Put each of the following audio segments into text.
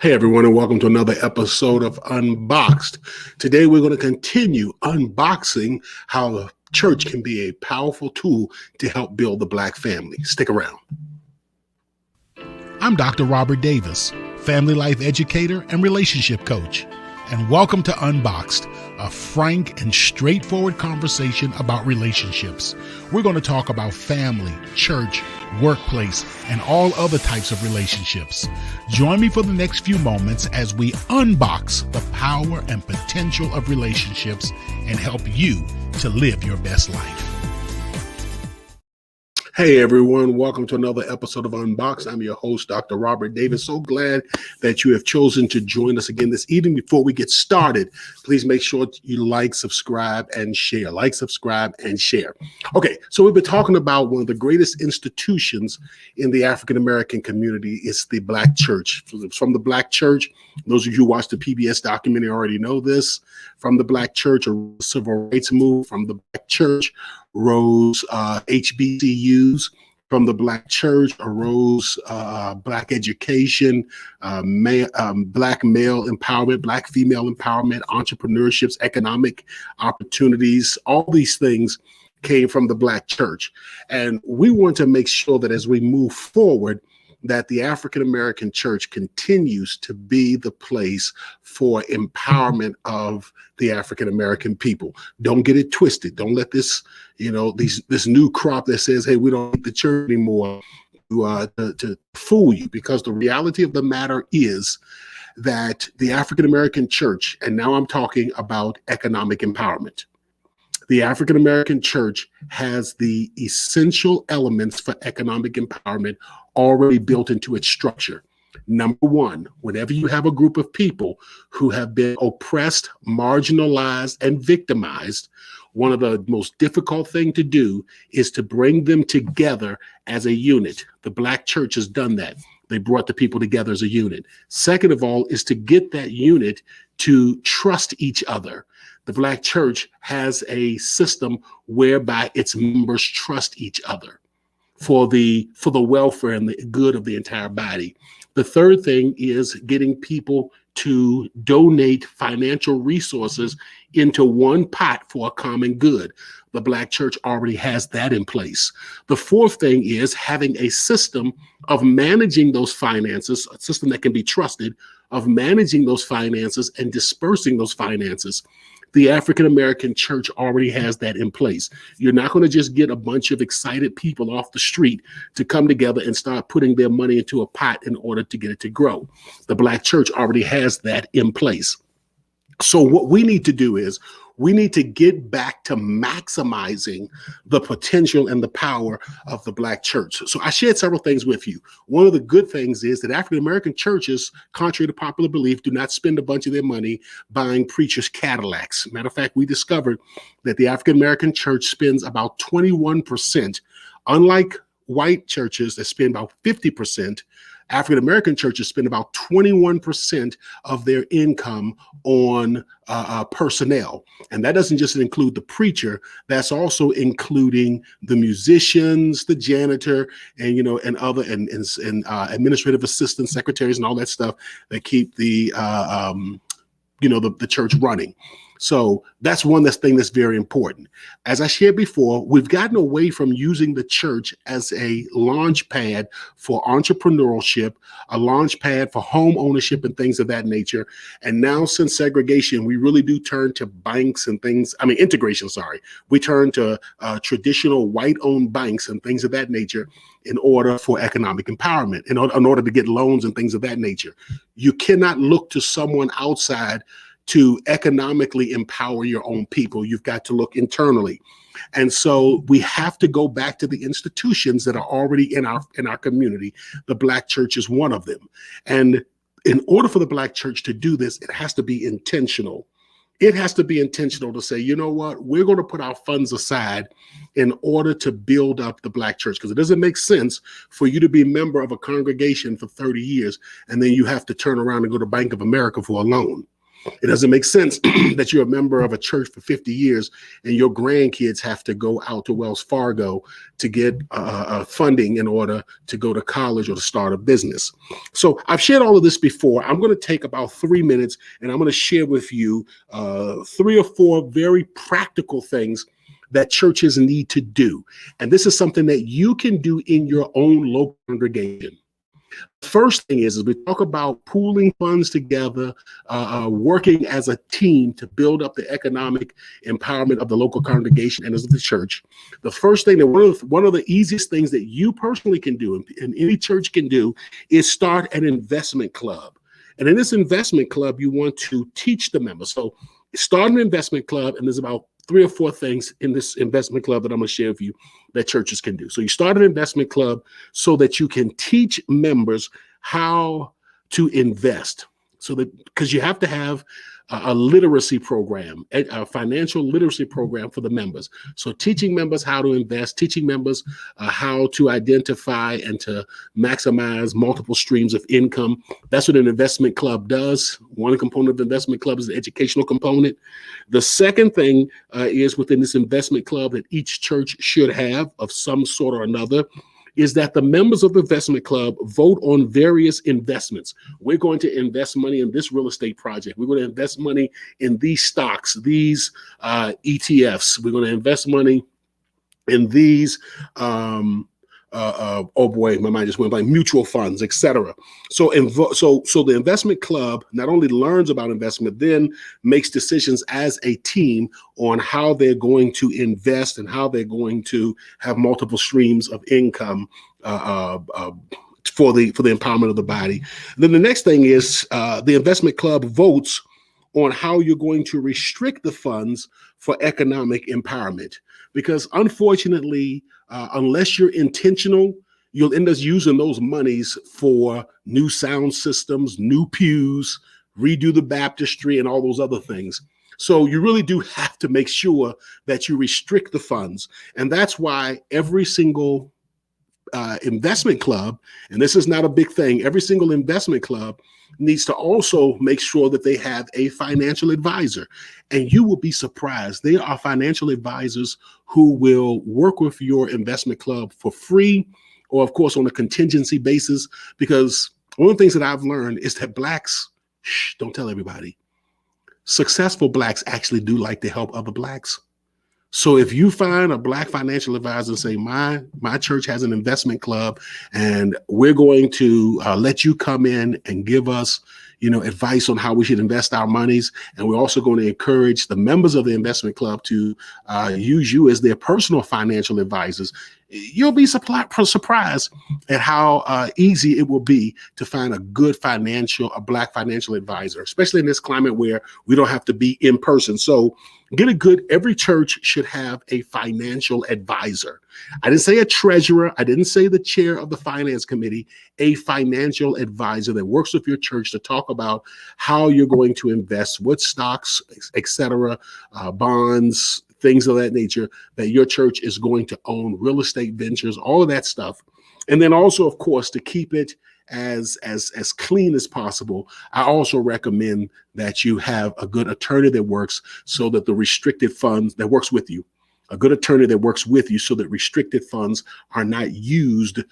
Hey everyone, and welcome to another episode of Unboxed. Today we're going to continue unboxing how the church can be a powerful tool to help build the Black family. Stick around. I'm Dr. Robert Davis, family life educator and relationship coach, and welcome to Unboxed, a frank and straightforward conversation about relationships. We're going to talk about family, church, workplace, and all other types of relationships. Join me for the next few moments as we unbox the power and potential of relationships and help you to live your best life. Hey everyone, welcome to another episode of Unboxed. I'm your host, Dr. Robert Davis. So glad that you have chosen to join us again this evening. Before we get started, please make sure you like, subscribe, and share. Like, subscribe, and share. Okay, so we've been talking about one of the greatest institutions in the African-American community. It's the Black church. From the Black church, those of you who watched the PBS documentary already know this. From the Black church, a civil rights move. From the Black church rose HBCUs. From the Black church arose Black education, Black male empowerment, Black female empowerment, entrepreneurships, economic opportunities. All these things came from the Black church. And we want to make sure that as we move forward, that the African-American church continues to be the place for empowerment of the African-American people. Don't get it twisted. Don't let this, this new crop that says, hey, we don't need the church anymore to fool you, because the reality of the matter is that the African-American church, and now I'm talking about economic empowerment, the African-American church has the essential elements for economic empowerment already built into its structure. Number one, whenever you have a group of people who have been oppressed, marginalized, and victimized, one of the most difficult things to do is to bring them together as a unit. The Black church has done that. They brought the people together as a unit. Second of all is to get that unit to trust each other. The Black church has a system whereby its members trust each other for the welfare and the good of the entire body. The third thing is getting people to donate financial resources into one pot for a common good. The Black church already has that in place. The fourth thing is having a system of managing those finances, a system that can be trusted, of managing those finances and dispersing those finances. The African-American church already has that in place. You're not going to just get a bunch of excited people off the street to come together and start putting their money into a pot in order to get it to grow. The Black church already has that in place. So what we need to do is we need to get back to maximizing the potential and the power of the Black church. So I shared several things with you. One of the good things is that African-American churches, contrary to popular belief, do not spend a bunch of their money buying preachers' Cadillacs. Matter of fact, we discovered that the African-American church spends about 21%, unlike white churches that spend about 50%. African-American churches spend about 21% of their income on personnel. And that doesn't just include the preacher, that's also including the musicians, the janitor, and, and other, and administrative assistants, secretaries, and all that stuff that keep the church running. So that's one thing that's very important. As I shared before, we've gotten away from using the church as a launch pad for entrepreneurship, a launch pad for home ownership and things of that nature. And now since segregation, we really do turn to banks and integration, We turn to traditional white-owned banks and things of that nature in order for economic empowerment, in order to get loans and things of that nature. You cannot look to someone outside to economically empower your own people. You've got to look internally. And so we have to go back to the institutions that are already in our community. The Black church is one of them. And in order for the Black church to do this, it has to be intentional. It has to be intentional to say, you know what, we're going to put our funds aside in order to build up the Black church, because it doesn't make sense for you to be a member of a congregation for 30 years and then you have to turn around and go to Bank of America for a loan. It doesn't make sense that you're a member of a church for 50 years and your grandkids have to go out to Wells Fargo to get funding in order to go to college or to start a business. So I've shared all of this before. I'm going to take about 3 minutes and I'm going to share with you 3 or 4 very practical things that churches need to do. And this is something that you can do in your own local congregation. First thing is we talk about pooling funds together, working as a team to build up the economic empowerment of the local congregation and as the church. The first thing that one of the easiest things that you personally can do and any church can do is start an investment club. And in this investment club, you want to teach the members. So start an investment club, and there's about 3 or 4 things in this investment club that I'm going to share with you that churches can do. So you start an investment club so that you can teach members how to invest. So that because you have to have a literacy program, a financial literacy program for the members. So teaching members how to invest, teaching members how to identify and to maximize multiple streams of income. That's what an investment club does. One component of the investment club is the educational component. The second thing is within this investment club that each church should have of some sort or another is that the members of the investment club vote on various investments. We're going to invest money in this real estate project. We're going to invest money in these stocks, these ETFs. We're going to invest money in these, oh boy, my mind just went blank, mutual funds, etc. So the investment club not only learns about investment, then makes decisions as a team on how they're going to invest and how they're going to have multiple streams of income for the empowerment of the body. And then the next thing is the investment club votes on how you're going to restrict the funds for economic empowerment. Because unfortunately, unless you're intentional, you'll end up using those monies for new sound systems, new pews, redo the baptistry, and all those other things. So you really do have to make sure that you restrict the funds. And that's why every single investment club, and this is not a big thing, every single investment club needs to also make sure that they have a financial advisor. And you will be surprised. There are financial advisors who will work with your investment club for free, or of course on a contingency basis, because one of the things that I've learned is that Blacks, don't tell everybody, successful Blacks actually do like to help other Blacks. So if you find a Black financial advisor and say, my church has an investment club and we're going to let you come in and give us, advice on how we should invest our monies. And we're also going to encourage the members of the investment club to use you as their personal financial advisors. You'll be surprised at how easy it will be to find a Black financial advisor, especially in this climate where we don't have to be in person. So every church should have a financial advisor. I didn't say a treasurer. I didn't say the chair of the finance committee, a financial advisor that works with your church to talk about how you're going to invest, what stocks, et cetera, bonds, things of that nature that your church is going to own, real estate ventures, all of that stuff. And then also, of course, to keep it as clean as possible, I also recommend that you have a good attorney that works so that the restricted funds that works with you, a good attorney that works with you so that restricted funds are not used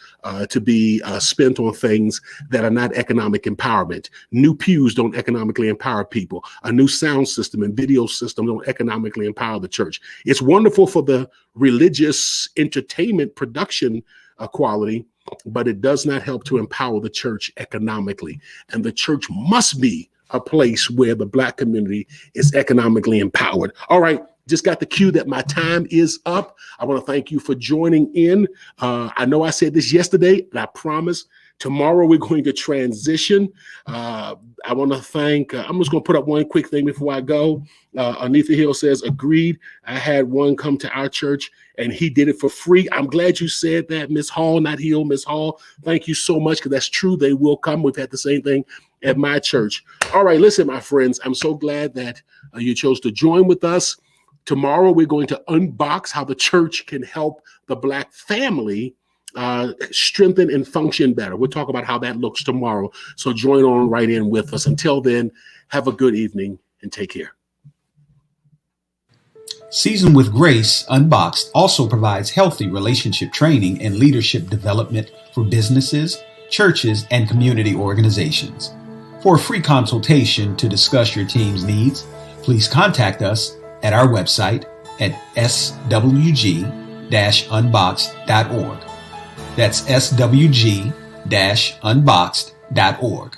to be spent on things that are not economic empowerment. New pews don't economically empower people. A new sound system and video system don't economically empower the church. It's wonderful for the religious entertainment production quality, but it does not help to empower the church economically. And the church must be a place where the Black community is economically empowered. All right. Just got the cue that my time is up. I want to thank you for joining in. I know I said this yesterday, and I promise tomorrow we're going to transition. I want to thank, I'm just going to put up one quick thing before I go. Anitha Hill says, agreed. I had one come to our church and he did it for free. I'm glad you said that, Miss Hall, not Hill, Miss Hall. Thank you so much, because that's true. They will come. We've had the same thing at my church. All right, listen, my friends, I'm so glad that you chose to join with us. Tomorrow, we're going to unbox how the church can help the Black family strengthen and function better. We'll talk about how that looks tomorrow. So join on right in with us. Until then, have a good evening and take care. Seasoned with Grace, Unboxed also provides healthy relationship training and leadership development for businesses, churches, and community organizations. For a free consultation to discuss your team's needs, please contact us at our website at swg-unboxed.org. That's swg-unboxed.org.